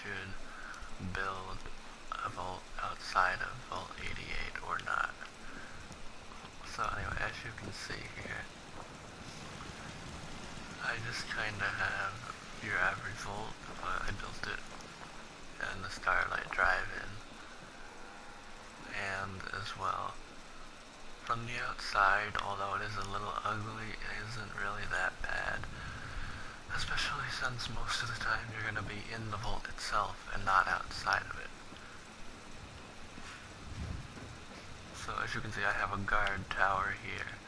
should build a vault outside of Vault 88 or not. So anyway, as you can see here, I just kinda have your average vault, but I built it in the Starlight Drive-In. And as well, from the outside, although it is a little ugly, it isn't really that bad. Especially since most of the time you're going to be in the vault itself and not outside of it. So as you can see, I have a guard tower here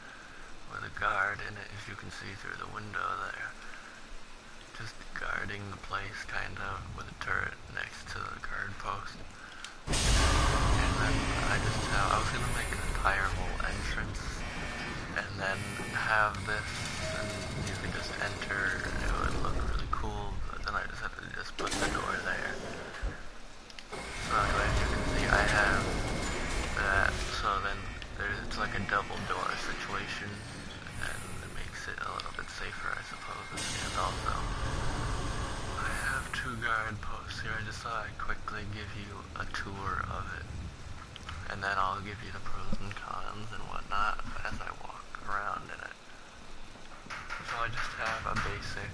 with a guard in it, as you can see through the window there. Just guarding the place, kind of, with a turret next to the guard post. And then I was going to make an entire whole entrance, and then have this, and you could just enter, and it would look really cool, but then I just have to just put the door there. So anyway, as you can see, I have that, so then it's like a double door situation, and it makes it a little bit safer, I suppose. And also, I have 2 guard posts here. I just thought I'd quickly give you a tour of it, and then I'll give you the pros and cons and whatnot as I walk around in it. So I just have a basic,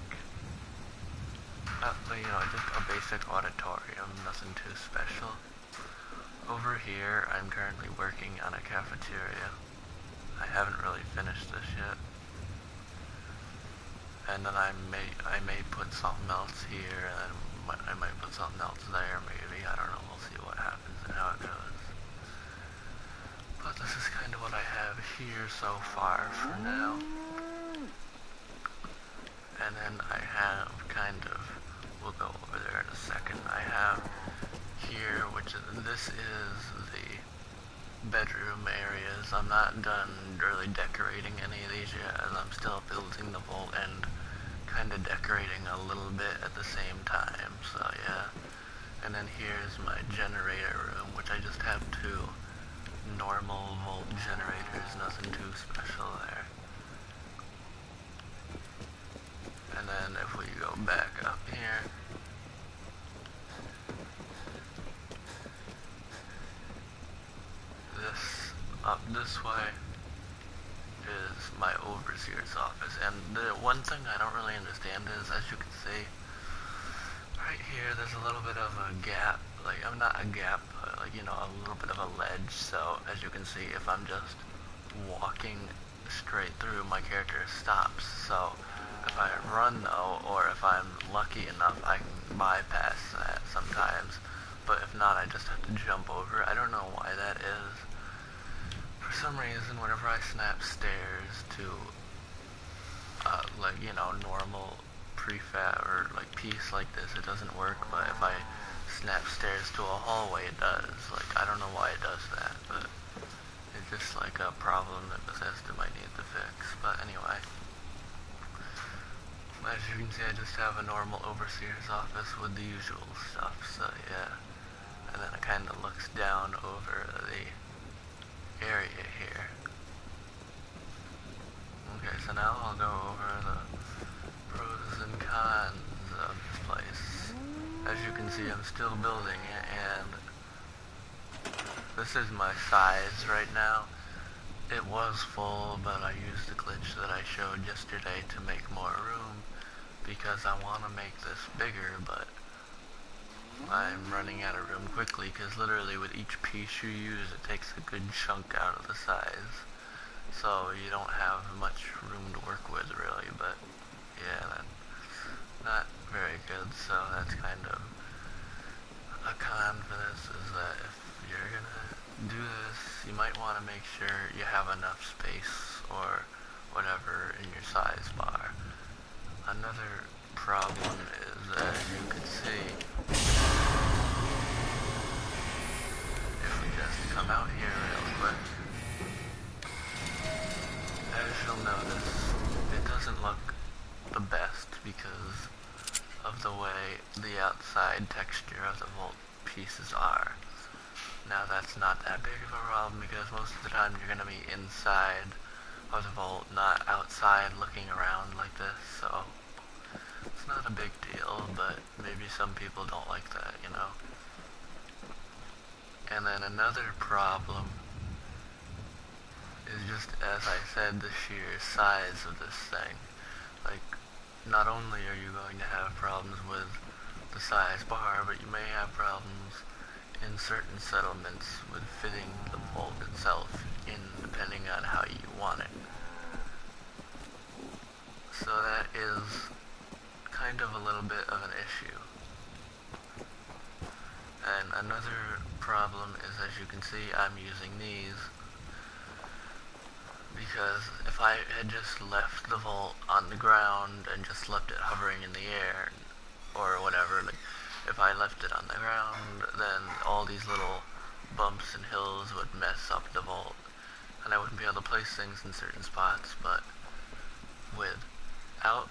just a basic auditorium, nothing too special. Over here, I'm currently working on a cafeteria. I haven't really finished this yet. And then I may put something else here, and I might put something else there, maybe. I don't know, we'll see what happens and how it goes. But this is kind of what I have here so far for now. And then I have we'll go over there in a second, I have here, this is the bedroom areas. I'm not done really decorating any of these yet, as I'm still building the vault and kind of decorating a little bit at the same time, so yeah. And then here's my generator room, which I just have 2 normal volt generators, nothing too special there. And then if we go back up here, up this way is my overseer's office. And the one thing I don't really understand is, as you can see, right here there's a little bit of a gap, not a gap, but a little bit of a ledge. So as you can see, if I'm just walking straight through, my character stops. So if I run though, or if I'm lucky enough, I can bypass that sometimes. But if not, I just have to jump over. I don't know why that is. For some reason, whenever I snap stairs to, normal prefab or piece like this, it doesn't work. But if I snap stairs to a hallway, it does. I don't know why it does that, but it's just a problem that Bethesda might need to fix. But anyway, as you can see, I just have a normal overseer's office with the usual stuff, so yeah. And then it kind of looks down over the area here. Okay, so now I'll go over the pros and cons of this place. As you can see, I'm still building it, and this is my size right now. It was full, but I used the glitch that I showed yesterday to make more room, because I want to make this bigger, but I'm running out of room quickly, because literally with each piece you use, it takes a good chunk out of the size. So you don't have much room to work with, really, but yeah, that's not very good. So that's kind of a con for this, is that if you're gonna do this, you might want to make sure you have enough space or whatever in your size bar. Another problem is that, as you can see, if we just come out here real quick, as you'll notice, it doesn't look the best because of the way the outside texture of the vault pieces are. Now that's not that big of a problem, because most of the time you're going to be inside of the vault, not outside looking around like this, so It's not a big deal, but maybe some people don't like that, you know? And then another problem is just, as I said, the sheer size of this thing. Like, not only are you going to have problems with the size bar, but you may have problems in certain settlements with fitting the vault itself in, depending on how you want it. So that is kind of a little bit of an issue. And another problem is, as you can see, I'm using these because if I had just left the vault on the ground and just left it hovering in the air or whatever, like if I left it on the ground, then all these little bumps and hills would mess up the vault and I wouldn't be able to place things in certain spots. But without,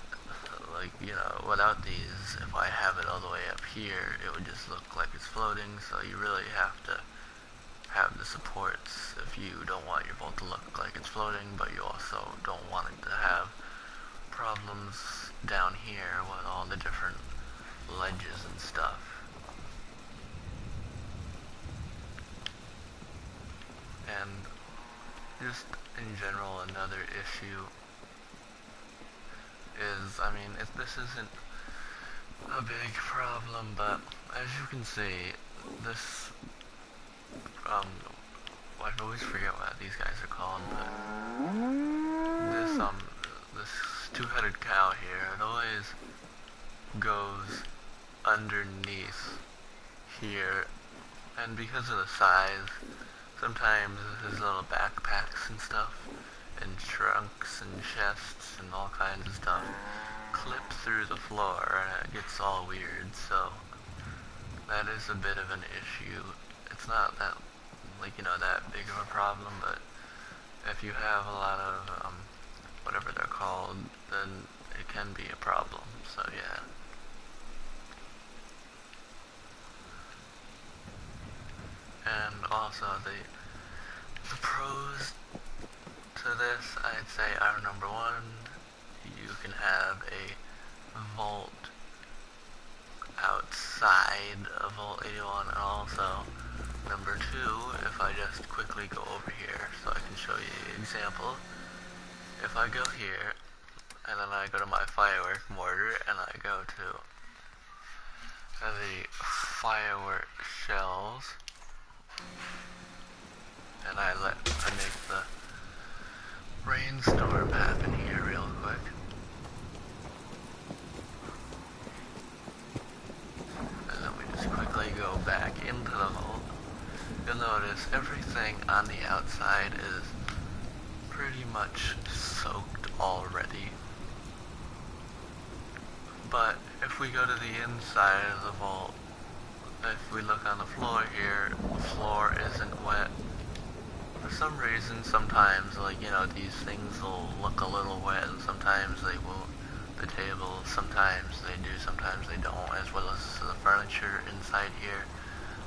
like, you know, without these, if I have it all the way up here, it would just look like it's floating. So you really have to have the supports if you don't want your vault to look like it's floating, but you also don't want it to have problems down here with all the different ledges and stuff. And just in general, another issue is, I mean, this isn't a big problem, but as you can see, this I always forget what these guys are called, but this two-headed cow here, it always goes underneath here, and because of the size, sometimes his little backpacks and stuff, and trunks and chests and all kinds of stuff clip through the floor, and it gets all weird, so that is a bit of an issue. It's not that, like, you know, that big of a problem, but if you have a lot of, whatever they're called, then it can be a problem, so yeah. And also, the pros to this, I'd say, are number one, you can have a vault outside of Vault 81, and also number two, if I just quickly go over here so I can show you the example, if I go here and then I go to my firework mortar and I go to the firework shells and I make the rainstorm happen here real quick. And then we just quickly go back into the vault. You'll notice everything on the outside is pretty much soaked already. But if we go to the inside of the vault, if we look on the floor here, the floor isn't wet. For some reason, sometimes, like, you know, these things will look a little wet and sometimes they won't. The tables, sometimes they do, sometimes they don't, as well as the furniture inside here.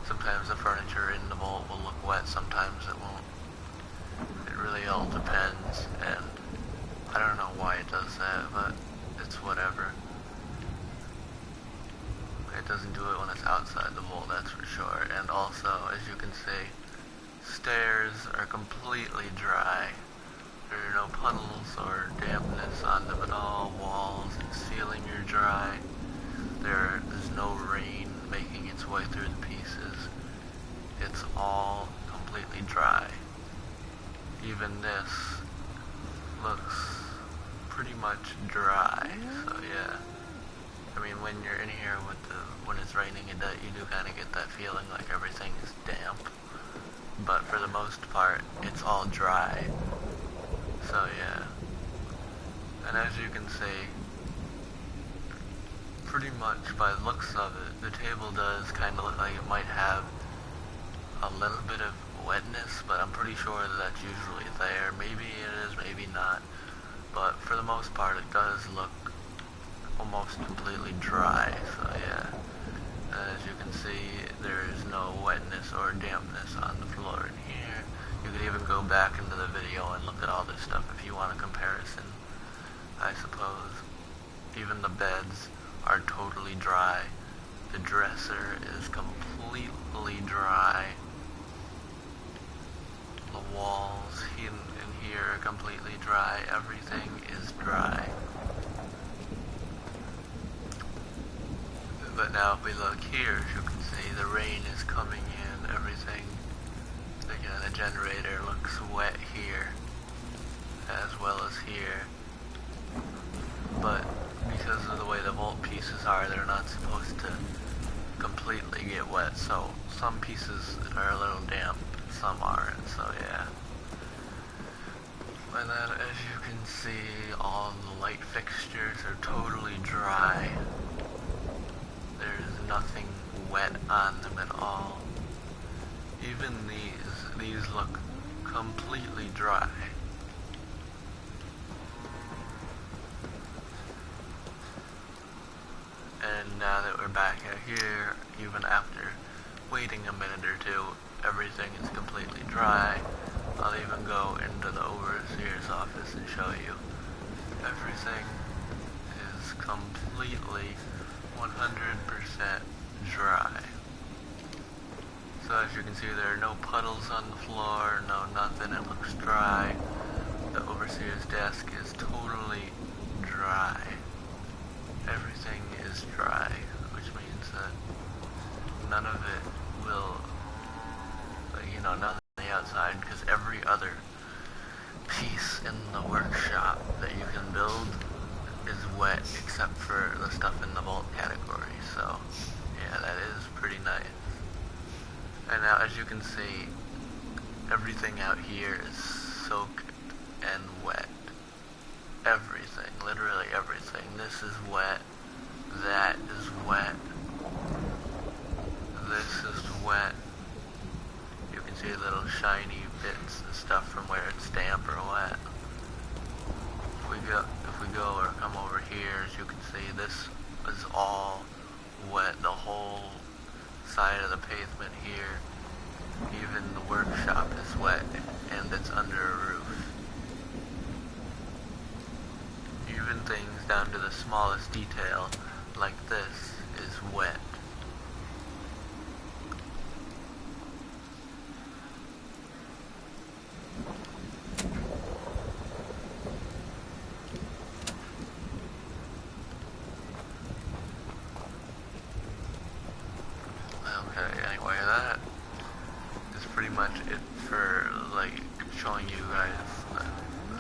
Sometimes the furniture in the vault will look wet, sometimes it won't. It really all depends, and I don't know why it does that, but it's whatever. It doesn't do it when it's outside the vault, that's for sure. And also, as you can see, stairs are completely dry. There are no puddles or dampness on them at all. Walls and ceiling are dry. There is no rain making its way through the pieces. It's all completely dry. Even this looks pretty much dry, so yeah. I mean, when you're in here when it's raining, you do kind of get that feeling like everything is damp. But for the most part, it's all dry. So yeah. And as you can see, pretty much by the looks of it, the table does kind of look like it might have a little bit of wetness, but I'm pretty sure that that's usually there. Maybe it is, maybe not. But for the most part, it does look almost completely dry, so yeah. As you can see, there is no wetness or dampness on the floor in here. You could even go back into the video and look at all this stuff if you want a comparison, I suppose. Even the beds are totally dry. The dresser is completely dry. The walls in here are completely dry. Everything is dry. But now if we look here, as you can see, the rain is coming in. Everything, the generator looks wet here, as well as here. But because of the way the vault pieces are, they're not supposed to completely get wet. So some pieces are a little damp, some aren't. So yeah. And then, as you can see, all the light fixtures are totally dry. There's nothing wet on them at all. Even these look completely dry. And now that we're back out here, even after waiting a minute or two, everything is completely dry. I'll even go into the overseer's office and show you. Everything is completely 100% dry. So as you can see, there are no puddles on the floor, no nothing, it looks dry. The overseer's desk is totally dry. Everything is dry, which means that none of it will, nothing on the outside, because every other piece in the workshop that you can build is wet except for the stuff in the vault category. So yeah, that is pretty nice. And now, as you can see, everything out here is soaked and wet. Everything, literally everything. This is wet, that is wet, this is wet. You can see little shiny bits and stuff from where it's damp or wet. If we go or come over here, as you can see, this is all wet. The whole side of the pavement here, even the workshop is wet, and it's under a roof. Even things down to the smallest detail, like this, is wet. Okay, anyway, that is pretty much it for, showing you guys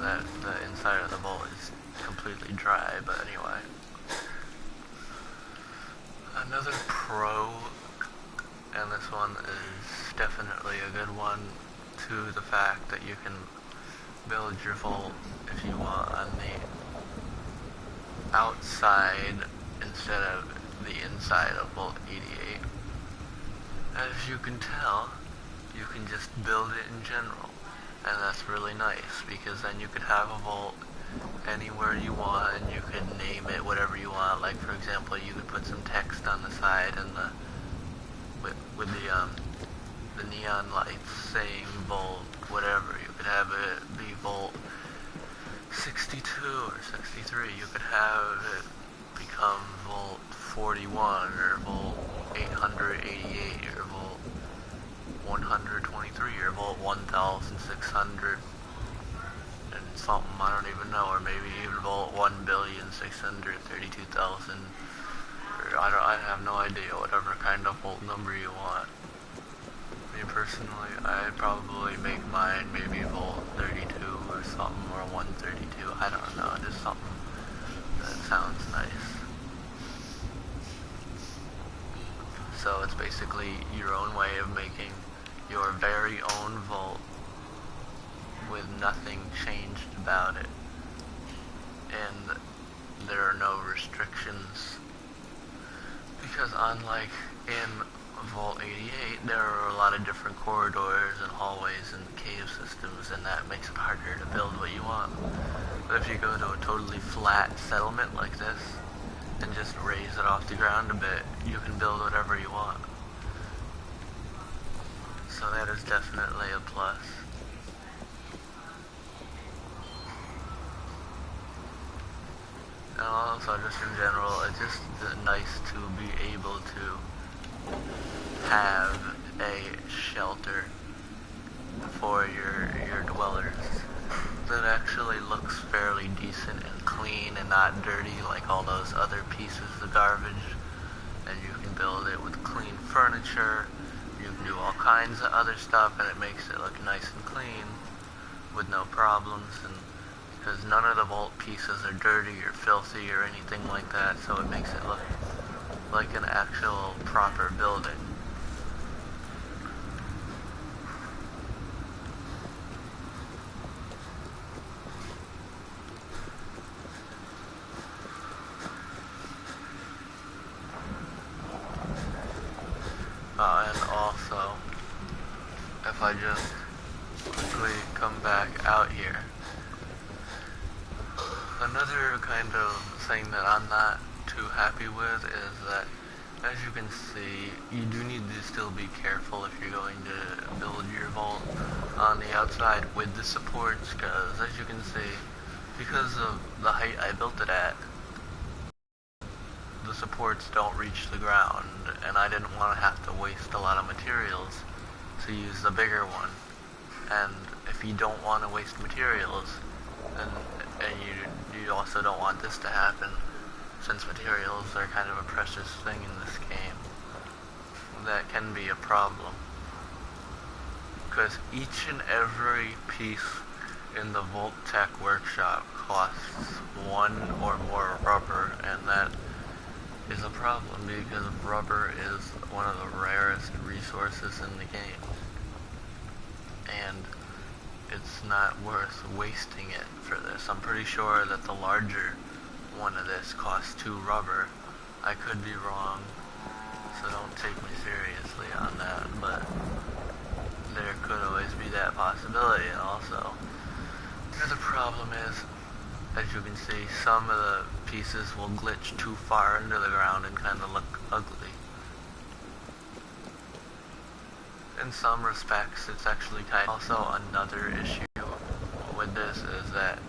that the inside of the vault is completely dry. But anyway, another pro, and this one is definitely a good one, to the fact that you can build your vault if you want on the outside instead of the inside of Vault 88. As you can tell, you can just build it in general, and that's really nice, because then you could have a vault anywhere you want, and you could name it whatever you want. Like, for example, you could put some text on the side and with the neon lights saying Vault whatever. You could have it be Vault 62 or 63. You could have it become Vault 41 or Vault 888 or Vault 123 or Vault 1600 and something, I don't even know, or maybe even Vault 1,632,000, or I have no idea, whatever kind of vault number you want. Me personally, I'd probably make mine maybe Vault 32 or something, or 132, I don't know, just something that sounds nice. So it's basically your own way of making your very own vault with nothing changed about it. And there are no restrictions, because unlike in Vault 88, there are a lot of different corridors and hallways and cave systems, and that makes it harder to build what you want. But if you go to a totally flat settlement like this, and just raise it off the ground a bit, you can build whatever you want. So that is definitely a plus. And also just in general, it's just nice to be able to have a shelter for your dwellers that actually looks fairly decent and clean and not dirty like all those other pieces of garbage. And you can build it with clean furniture, you can do all kinds of other stuff, and it makes it look nice and clean with no problems. And because none of the vault pieces are dirty or filthy or anything like that, so it makes it look like an actual proper building. And also, if I just quickly come back out here, another kind of thing that I'm not too happy with is that, as you can see, you do need to still be careful if you're going to build your vault on the outside with the supports, because as you can see, because of the height I built it at, the supports don't reach the ground, and I didn't want to have to waste a lot of materials to use the bigger one. And if you don't want to waste materials, and you also don't want this to happen, since materials are kind of a precious thing in this game, that can be a problem. Because each and every piece in the Vault-Tec workshop costs one or more rubber, and that is a problem because rubber is one of the rarest resources in the game. And it's not worth wasting it for this. I'm pretty sure that the larger one of this costs 2 rubber. I could be wrong, so don't take me seriously on that, but there could always be that possibility. And also, the other problem is, as you can see, some of the pieces will glitch too far into the ground and kind of look ugly. In some respects, it's actually kind of also another issue with this is that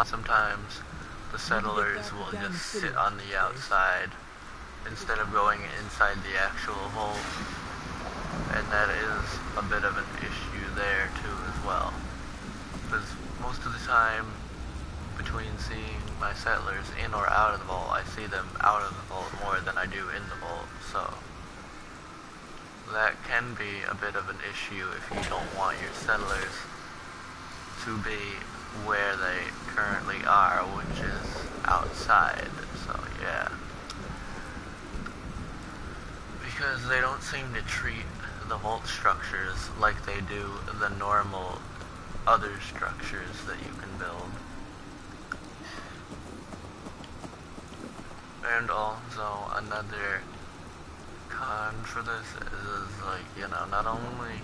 sometimes the settlers will just sit on the outside instead of going inside the actual vault, and that is a bit of an issue there too as well, because most of the time between seeing my settlers in or out of the vault, I see them out of the vault more than I do in the vault, so that can be a bit of an issue if you don't want your settlers to be where they currently are, which is outside. So yeah, because they don't seem to treat the vault structures like they do the normal other structures that you can build. And also another con for this is, like, you know, not only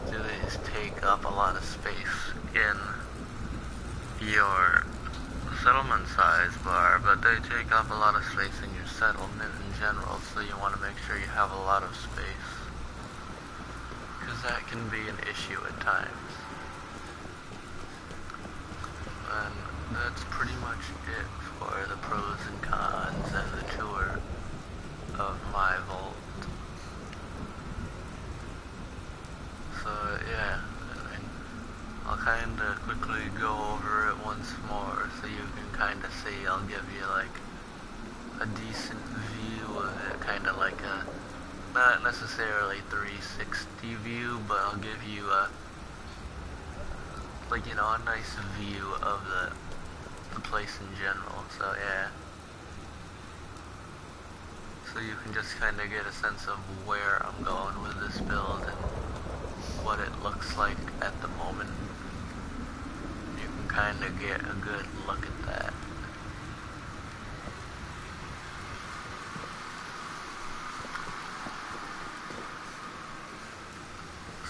do these take up a lot of space in your settlement size bar, but they take up a lot of space in your settlement in general, so you want to make sure you have a lot of space, because that can be an issue at times. And that's pretty much it for the pros and cons and the tour of my vault. So yeah, I mean, I'll kind of quickly go over it once more so you can kind of see. I'll give you like a decent view of it, kind of like a, not necessarily 360 view, but I'll give you a, like, you know, a nice view of the place in general. So yeah, so you can just kind of get a sense of where I'm going with this build and what it looks like at the moment. You can kind of get a good look at that.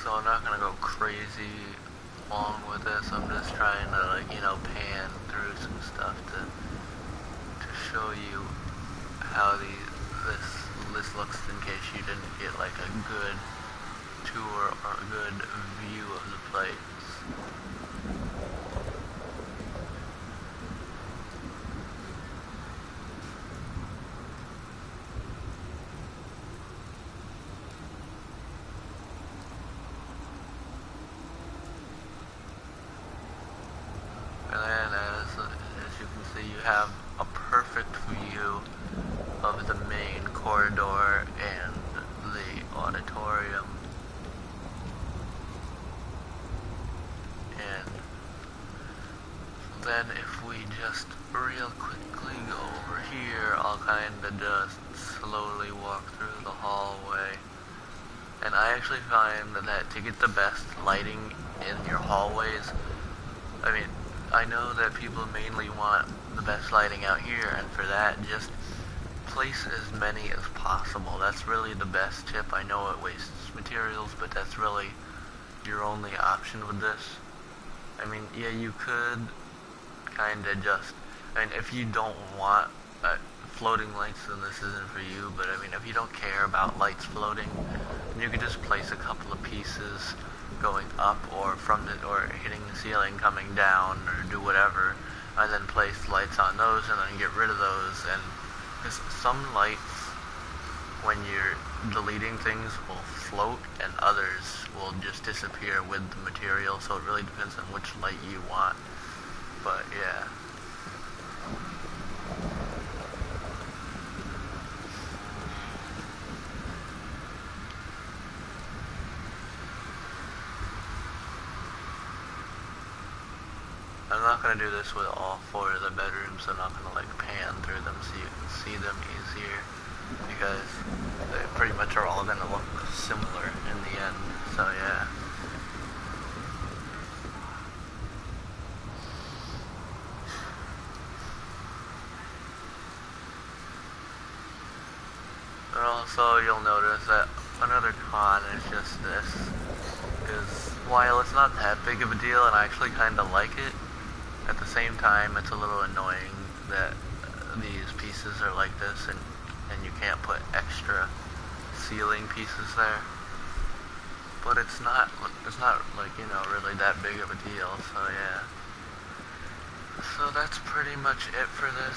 So I'm not going to go crazy long with this. I'm just trying to, like, you know, pan through some stuff to show you how this looks, in case you didn't get like a good tour or a good view of the place. have a perfect view of the main corridor and the auditorium. And then if we just real quickly go over here, I'll kinda just slowly walk through the hallway. And I actually find that to get the best lighting in your hallways, I mean, I know that people mainly want the best lighting out here, and for that, just place as many as possible. That's really the best tip. I know it wastes materials, but that's really your only option with this. I mean, yeah, you could kinda just, I mean, if you don't want floating lights, then this isn't for you, but I mean, if you don't care about lights floating, you could just place a couple of pieces going up or from the, or hitting the ceiling coming down, or do whatever, and then place lights on those and then get rid of those. And because some lights, when you're deleting things, will float, and others will just disappear with the material, so it really depends on which light you want. But yeah. I'm not going to do this with all 4 of the bedrooms. I'm not going to like pan through them so you can see them easier, because they pretty much are all going to look similar in the end. So yeah. And also you'll notice that another con is just this, because while it's not that big of a deal and I actually kind of like it, at the same time it's a little annoying that these pieces are like this, and you can't put extra ceiling pieces there. But it's not like, you know, really that big of a deal, so yeah. So that's pretty much it for this.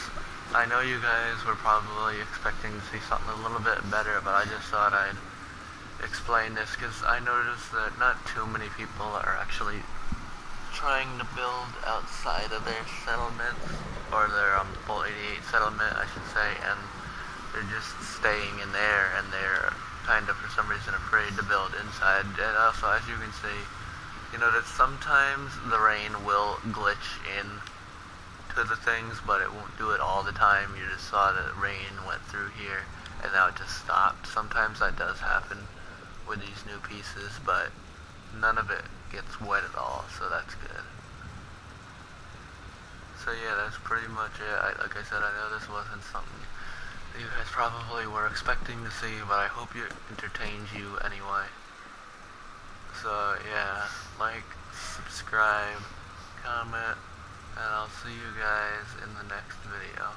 I know you guys were probably expecting to see something a little bit better, but I just thought I'd explain this because I noticed that not too many people are actually trying to build outside of their settlements, or their full 88 settlement, I should say, and they're just staying in there, and they're kind of for some reason afraid to build inside. And also, as you can see, you know that sometimes the rain will glitch in to the things, but it won't do it all the time. You just saw that rain went through here and now it just stopped. Sometimes that does happen with these new pieces, but none of it gets wet at all, so that's good. So yeah, that's pretty much it. Like I said, I know this wasn't something that you guys probably were expecting to see, but I hope it entertains you anyway. So yeah, like, subscribe, comment, and I'll see you guys in the next video.